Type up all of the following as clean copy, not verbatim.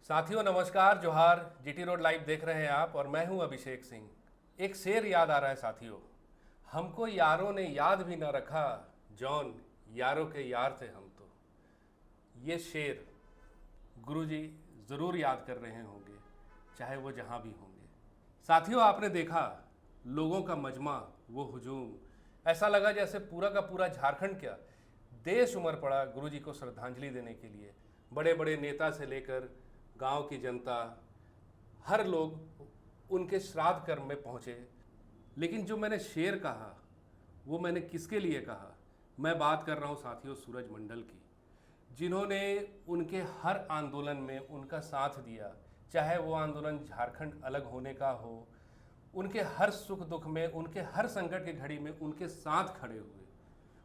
साथियों नमस्कार, जोहार। जीटी रोड लाइव देख रहे हैं आप और मैं हूं अभिषेक सिंह। एक शेर याद आ रहा है साथियों, हमको यारों ने याद भी ना रखा, जौन यारों के यार थे हम तो। ये शेर गुरुजी ज़रूर याद कर रहे होंगे, चाहे वो जहां भी होंगे। साथियों आपने देखा लोगों का मजमा, वो हुजूम, ऐसा लगा जैसे पूरा का पूरा झारखंड क्या देश उमड़ पड़ा गुरुजी को श्रद्धांजलि देने के लिए। बड़े बड़े नेता से लेकर गांव की जनता, हर लोग उनके श्राद्ध कर्म में पहुंचे। लेकिन जो मैंने शेर कहा वो मैंने किसके लिए कहा? मैं बात कर रहा हूं साथियों सूरज मंडल की, जिन्होंने उनके हर आंदोलन में उनका साथ दिया। चाहे वो आंदोलन झारखंड अलग होने का हो, उनके हर सुख दुख में, उनके हर संकट की घड़ी में उनके साथ खड़े हुए,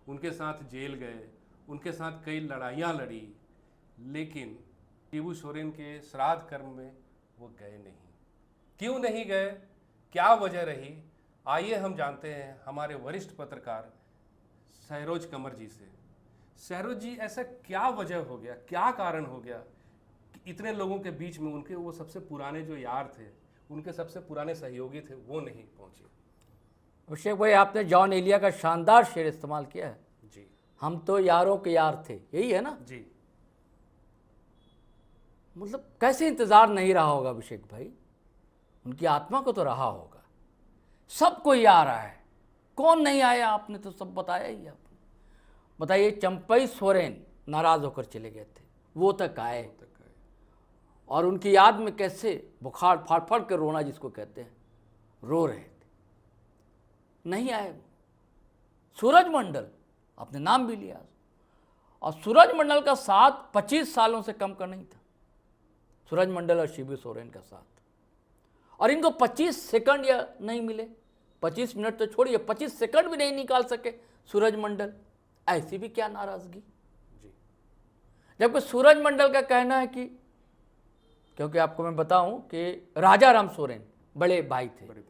उनके साथ जेल गए, उनके साथ कई लड़ाइयाँ लड़ी। लेकिन शिबू सोरेन के श्राद्ध कर्म में वो गए नहीं। क्यों नहीं गए, क्या वजह रही? आइए हम जानते हैं हमारे वरिष्ठ पत्रकार सहरोज कंवर जी से। सहरोज जी, ऐसा क्या वजह हो गया, क्या कारण हो गया कि इतने लोगों के बीच में उनके वो सबसे पुराने जो यार थे, उनके सबसे पुराने सहयोगी थे, वो नहीं पहुंचे? अभिषेक भाई, आपने जॉन एलिया का शानदार शेर इस्तेमाल किया है। जी हम तो यारों के यार थे, यही है ना? जी। मतलब कैसे इंतजार नहीं रहा होगा अभिषेक भाई, उनकी आत्मा को तो रहा होगा। सब कोई आ रहा है, कौन नहीं आया? आपने तो सब बताया ही। आपने बताइए, चंपई सोरेन नाराज होकर चले गए थे, वो तक आए और उनकी याद में कैसे बुखार फाड़ फाड़ के रोना जिसको कहते हैं, रो रहे थे। नहीं आए वो। सूरज मंडल, आपने नाम भी लिया, और सूरज मंडल का साथ 25 सालों से कम का नहीं था। सूरज मंडल और शिबू सोरेन का साथ, और इनको 25 सेकंड या नहीं मिले। 25 मिनट तो छोड़िए, 25 सेकंड भी नहीं निकाल सके सूरज मंडल। ऐसी भी क्या नाराजगी? जबकि सूरज मंडल का कहना है कि, क्योंकि आपको मैं बताऊं कि राजा राम सोरेन बड़े भाई थे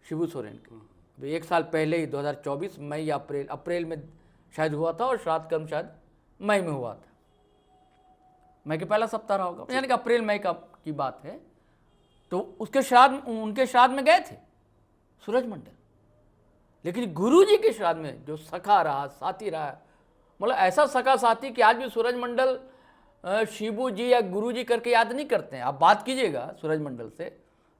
शिबू सोरेन के। अभी 1 साल पहले ही 2024 मई या अप्रैल में शायद हुआ था, और श्राद्ध कर्म शायद मई में हुआ था। मई के पहला सप्ताह रहा होगा, यानी कि अप्रैल मई की बात है। तो उनके श्राद्ध में गए थे सूरज मंडल। लेकिन गुरुजी के श्राद्ध में जो सखा रहा, साथी रहा, मतलब ऐसा सखा साथी कि आज भी सूरज मंडल शिबू जी या गुरुजी करके याद नहीं करते हैं। आप बात कीजिएगा सूरज मंडल से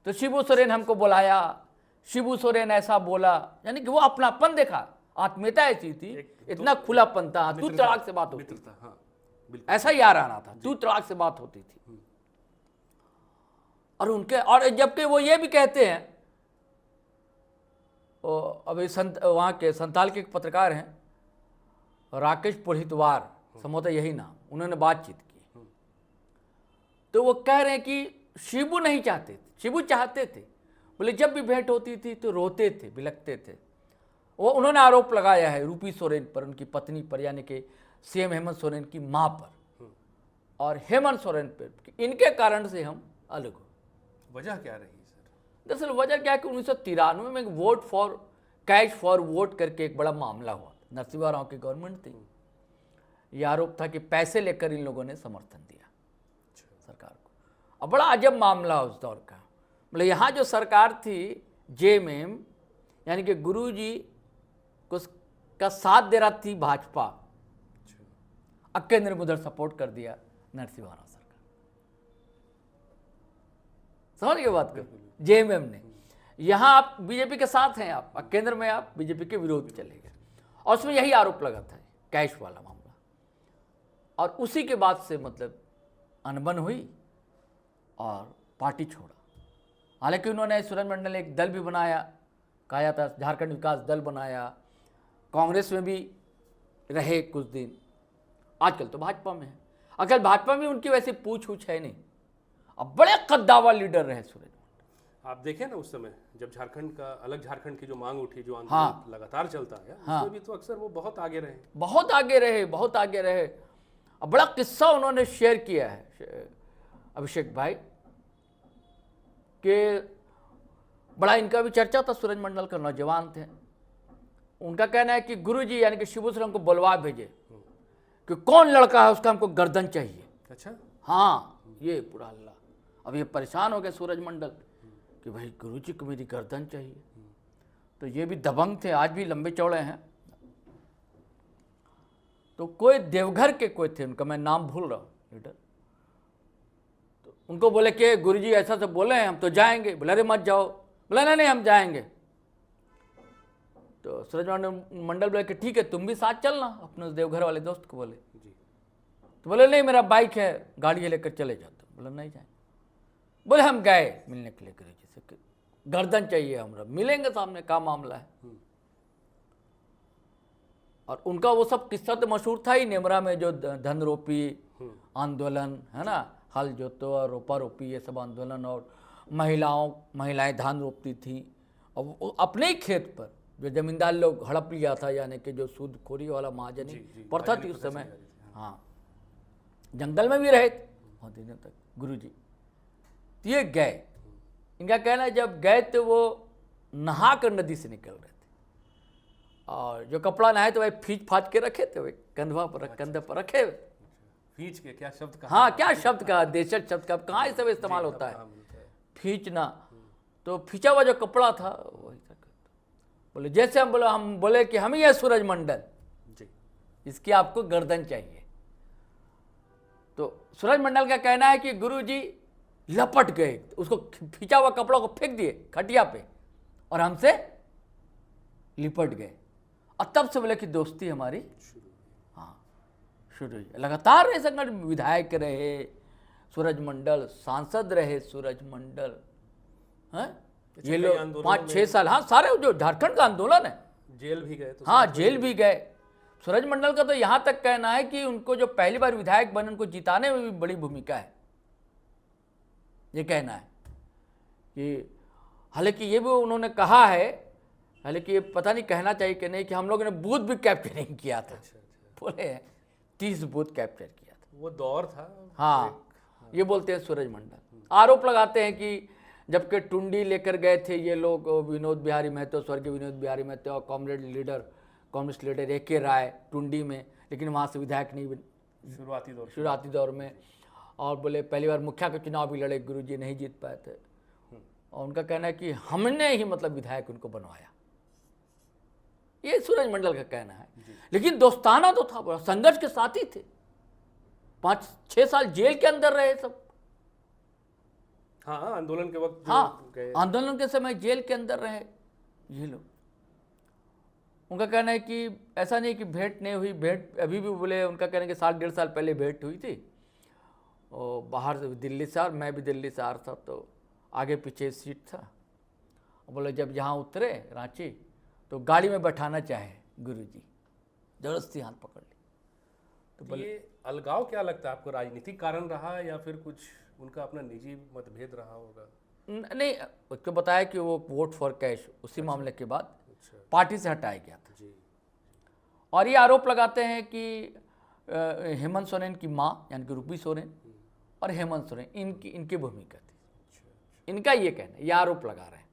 तो शिबू सोरेन हमको बुलाया, शिबू सोरेन ऐसा बोला, यानी कि वो अपनापन देखा, आत्मीयता ऐसी थी, इतना खुलापन था, तू तड़ाक से बात होती थी। ऐसा यार आना था, तू तड़ाक से बात होती थी। और जबकि वो ये भी कहते हैं, अभी वहाँ के संताल के एक पत्रकार हैं राकेश पुरोहितवार, संभवतः यही नाम, उन्होंने बातचीत की। तो वो कह रहे हैं कि शिबू नहीं चाहते थे, शिबू चाहते थे। बोले जब भी भेंट होती थी तो रोते थे, बिलखते थे। वो उन्होंने आरोप लगाया है रूपी सोरेन पर, उनकी पत्नी पर, यानी कि सीएम हेमंत सोरेन की माँ पर और हेमंत सोरेन पर, इनके कारण से हम अलग हो। वजह क्या रही सर? दरअसल वजह क्या है कि 1993 में vote for cash for vote करके एक बड़ा मामला हुआ। नरसिम्हा राव की गवर्नमेंट थी, यह आरोप था कि पैसे लेकर इन लोगों ने समर्थन दिया सरकार को। अब बड़ा अजब मामला उस दौर का। मतलब यहाँ जो सरकार थी जेएमएम, यानी कि गुरुजी को का साथ दे रहा थी भाजपा, अब केंद्र में उधर सपोर्ट कर दिया नरसिम्हा राव सरकार। समझ गए बात को? जेएमएम ने, यहाँ आप बीजेपी के साथ हैं, आप केंद्र में आप बीजेपी के विरोध में चले गए, और उसमें यही आरोप लगा था, कैश वाला मामला। और उसी के बाद से मतलब अनबन हुई और पार्टी छोड़ा। हालांकि उन्होंने, सूरज मंडल ने एक दल भी बनाया, कहा जाता है झारखंड विकास दल बनाया, कांग्रेस में भी रहे कुछ दिन, आजकल तो भाजपा में है। अगर भाजपा में उनकी वैसे पूछ उछ है नहीं, अब बड़े कद्दावर लीडर रहे सूरज मंडल। आप देखें ना, उस समय जब झारखंड का, अलग झारखंड की जो मांग उठी, जो आंदोलन लगातार चलता है, उसमें भी तो अक्सर वो बहुत आगे रहे, बहुत आगे रहे, बहुत आगे रहे। अब बड़ा किस्सा उन्होंने शेयर किया है अभिषेक भाई, कि बड़ा इनका भी चर्चा था, सूरज मंडल का, नौजवान थे। उनका कहना है कि गुरुजी यानी कि शिबू सोरेन को बुलवा भेजे कि कौन लड़का है उसका हमको गर्दन चाहिए। अच्छा। हाँ, ये पूरा हल्ला। अब ये परेशान हो गए सूरज मंडल कि भाई गुरुजी को मेरी गर्दन चाहिए। तो ये भी दबंग थे, आज भी लंबे चौड़े हैं। तो कोई देवघर के कोई थे, उनका मैं नाम भूल रहा हूँ लीडर, तो उनको बोले कि गुरुजी ऐसा सब बोले हैं, हम तो जाएंगे। बोले अरे मत जाओ। बोला नहीं नहीं हम जाएंगे। तो सूरज मंडल बोले कि ठीक है तुम भी साथ चलना, अपने उस देवघर वाले दोस्त को बोले। जी। तो बोले नहीं मेरा बाइक है, गाड़ी है, लेकर चले जाते। बोला नहीं जाएंगे। बोले हम गए मिलने के लिए गुरुजी से, गर्दन चाहिए हमरा, मिलेंगे सामने, क्या मामला है। और उनका वो सब किस्सा तो मशहूर था ही, नेमरा में जो धन रोपी आंदोलन है ना, हल जोतो और रोपा रोपी ये सब आंदोलन, और महिलाएं धान रोपती थी। और वो अपने ही खेत पर जो जमींदार लोग हड़प लिया था, यानी कि जो सूदखोरी वाला महाजनी प्रथा थी उस समय। हाँ, जंगल में भी रहे थे बहुत दिनों तक गुरुजी। तो ये गए, इनका कहना है जब गए तो वो नहा कर नदी से निकल रहे थे, और जो कपड़ा नहाए तो वही फींच फाच के रखे थे, वही कंधवा पर कंधे पर रखे हुए। फींच के क्या शब्द का? हाँ क्या शब्द का, देशज शब्द का कहाँ ये सब इस्तेमाल होता है, फींचना। तो फींचा हुआ जो कपड़ा था वही था। बोले जैसे हम बोले कि हम ही है सूरज मंडल जी, इसकी आपको गर्दन चाहिए। तो सूरज मंडल का कहना है कि गुरुजी लपट गए, उसको खींचा हुआ कपड़ा को फेंक दिए खटिया पे और हमसे लिपट गए। और तब से बोले कि दोस्ती हमारी हाँ शुरू हुई। लगातार रहे संगठन, विधायक रहे सूरज मंडल, सांसद रहे सूरज मंडल, हैं ये लोग 5-6 साल। हाँ सारे जो झारखंड का आंदोलन है, जेल भी गए तो? हाँ जेल भी गए। सूरज मंडल का तो यहाँ तक कहना है कि उनको जो पहली बार विधायक बने उनको जिताने में भी बड़ी भूमिका है, ये कहना है कि हालांकि ये भी उन्होंने कहा है, हालांकि ये पता नहीं कहना चाहिए कि नहीं, कि हम लोगों ने बूथ भी कैप्चरिंग किया था। बोले 30 बूथ कैप्चर किया था, वो दौर था। हाँ ये बोलते हैं सूरज मंडल। आरोप लगाते हैं कि जबकि टुंडी लेकर गए थे ये लोग, विनोद बिहारी महतो, स्वर्गीय विनोद बिहारी महतो और कम्युनिस्ट लीडर ए.के. राय टुंडी में, लेकिन वहाँ से विधायक नहीं बने शुरुआती दौर में। और बोले पहली बार मुखिया का चुनाव भी लड़े, गुरुजी नहीं जीत पाए थे। और उनका कहना है कि हमने ही मतलब विधायक उनको बनवाया, ये सूरज मंडल का कहना है। लेकिन दोस्ताना तो था, बड़ा संघर्ष के साथी थे। 5-6 साल जेल के अंदर रहे सब। हाँ आंदोलन के वक्त हाँ आंदोलन के समय जेल के अंदर रहे ये लोग। उनका कहना है कि ऐसा नहीं कि भेंट नहीं हुई, भेंट अभी भी बोले, उनका कहना है कि 1.5 साल पहले भेंट हुई थी, और बाहर से दिल्ली से, और मैं भी दिल्ली से आ रहा था, तो आगे पीछे सीट था। बोले जब यहाँ उतरे रांची तो गाड़ी में बैठाना चाहे गुरुजी, जबरदस्ती हाथ पकड़ ली। तो बोले ये अलगाव क्या लगता है आपको, राजनीतिक कारण रहा या फिर कुछ उनका अपना निजी मतभेद रहा होगा? नहीं, उसको बताया कि वो वोट फॉर कैश उसी मामले के बाद पार्टी से हटाया गया था। जी। और ये आरोप लगाते हैं कि हेमंत सोरेन की माँ यानी कि रूपी सोरेन और हेमंत सोरेन इनकी भूमिका थी। इनका ये कहना, ये आरोप लगा रहे हैं।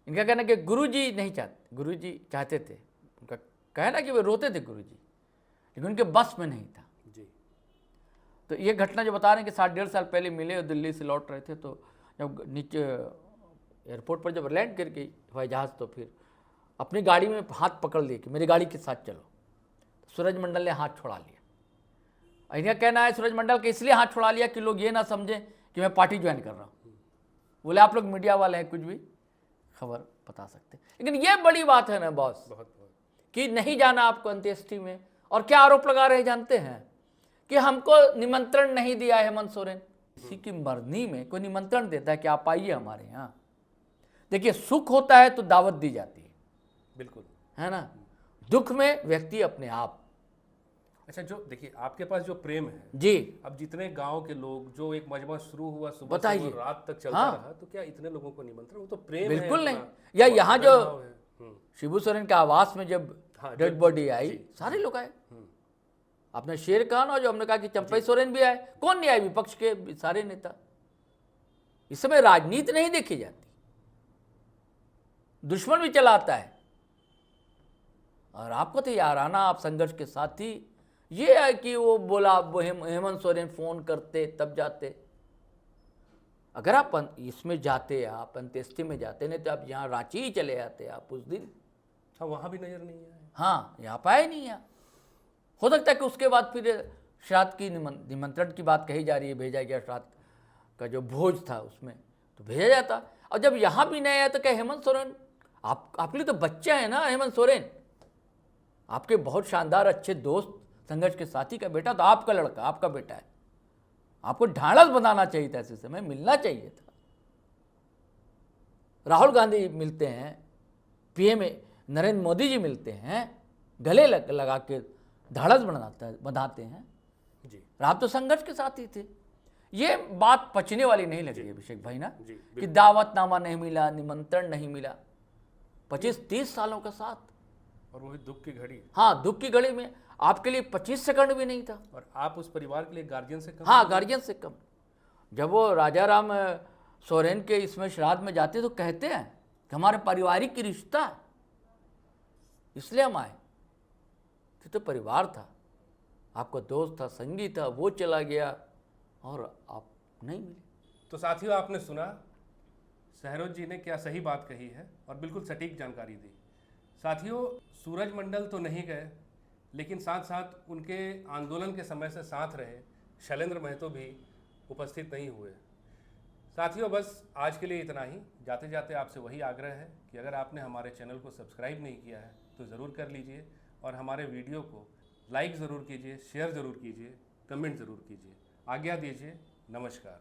इनका कहना कि गुरुजी नहीं चाहते, गुरुजी चाहते थे, उनका कहना कि वे रोते थे गुरुजी, लेकिन उनके बस में नहीं था। जी। तो ये घटना जो बता रहे हैं कि 7-1.5 साल पहले मिले और दिल्ली से लौट रहे थे, तो जब नीचे एयरपोर्ट पर जब लैंड कर गई हवाई जहाज़, तो फिर अपनी गाड़ी में हाथ पकड़ लिए कि मेरी गाड़ी के साथ चलो। तो सूरज मंडल ने हाथ छोड़ा लिया। इनका कहना है सूरज मंडल के इसलिए हाथ छोड़ा लिया कि लोग ये ना समझें कि मैं पार्टी ज्वाइन कर रहा हूँ। बोले आप लोग मीडिया वाले हैं, कुछ भी खबर बता सकते हैं, लेकिन ये बड़ी बात है ना बॉस, कि नहीं जाना आपको अंत्येष्टि में। और क्या आरोप लगा रहे जानते हैं, कि हमको निमंत्रण नहीं दिया हेमंत सोरेन। किसी की मरनी में कोई निमंत्रण देता है कि आप आइए हमारे यहाँ। देखिए सुख होता है तो दावत दी जाती है, बिल्कुल है ना, दुख में व्यक्ति अपने आप। अच्छा, जो देखिए आपके पास जो प्रेम है जी, अब जितने गांव के लोग, जो एक मजमा शुरू हुआ सुबह बताइए, से रात तक चलता हाँ, रहा, तो क्या इतने लोगों को निमंत्रण? वो तो प्रेम बिल्कुल है नहीं। अपना, या यहाँ जो भाव है। शिबू सोरेन के आवास में जब हाँ, डेड बॉडी आई, सारे लोग आए। आपने शेर कहा ना, जो हमने कहा कि चंपई सोरेन भी आए, कौन नहीं आए? विपक्ष के सारे नेता। इस समय राजनीति नहीं देखी जाती, दुश्मन भी चला आता है। और आपको तो याराना, आप संघर्ष के साथी, ये है कि वो बोला, वो हेमंत सोरेन फोन करते तब जाते। अगर आप इसमें जाते, आप अंत्येष्टि में जाते, नहीं तो आप यहाँ रांची ही चले जाते आप उस दिन। हाँ, वहाँ भी नजर नहीं आया। हाँ, यहाँ पाए नहीं यहाँ। हो सकता है कि उसके बाद फिर श्राद्ध की निमंत्रण की बात कही जा रही है, भेजा गया श्राद्ध का जो भोज था उसमें तो भेजा जाता। और जब यहाँ भी नहीं आया तो क्या हेमंत सोरेन, आपके लिए तो बच्चा है ना हेमंत सोरेन, आपके बहुत शानदार अच्छे दोस्त, संघर्ष के साथी का बेटा, तो आपका लड़का, आपका बेटा है, आपको ढाढ़स बनाना चाहिए था, ऐसे समय मिलना चाहिए था। राहुल गांधी मिलते हैं, पीएम नरेंद्र मोदी जी मिलते हैं, गले लगा के ढाढ़स बनाते हैं जी आप तो संघर्ष के साथ ही थे। ये बात पचने वाली नहीं लगी अभिषेक भाई ना, जी, कि दावतनामा नहीं मिला, निमंत्रण नहीं मिला, 25-30 सालों का साथ, और वो भी दुख की घड़ी, हाँ दुख की घड़ी में आपके लिए 25 सेकंड भी नहीं था। और आप उस परिवार के लिए गार्जियन से कम। हाँ, गार्जियन से कम। जब वो राजा राम सोरेन के इसमें श्राद्ध में जाते तो कहते हैं कि हमारे पारिवारिक की रिश्ता है, इसलिए हम आए। तो परिवार था, आपका दोस्त था, संगी था, वो चला गया और आप नहीं मिले। तो साथियों, आपने सुना सहरोज जी ने क्या सही बात कही है और बिल्कुल सटीक जानकारी दी। साथियों, सूरज मंडल तो नहीं गए, लेकिन साथ साथ उनके आंदोलन के समय से साथ रहे शैलेंद्र महतो भी उपस्थित नहीं हुए। साथियों, बस आज के लिए इतना ही। जाते जाते आपसे वही आग्रह है कि अगर आपने हमारे चैनल को सब्सक्राइब नहीं किया है तो ज़रूर कर लीजिए, और हमारे वीडियो को लाइक ज़रूर कीजिए, शेयर ज़रूर कीजिए, कमेंट ज़रूर कीजिए। आज्ञा दीजिए, नमस्कार।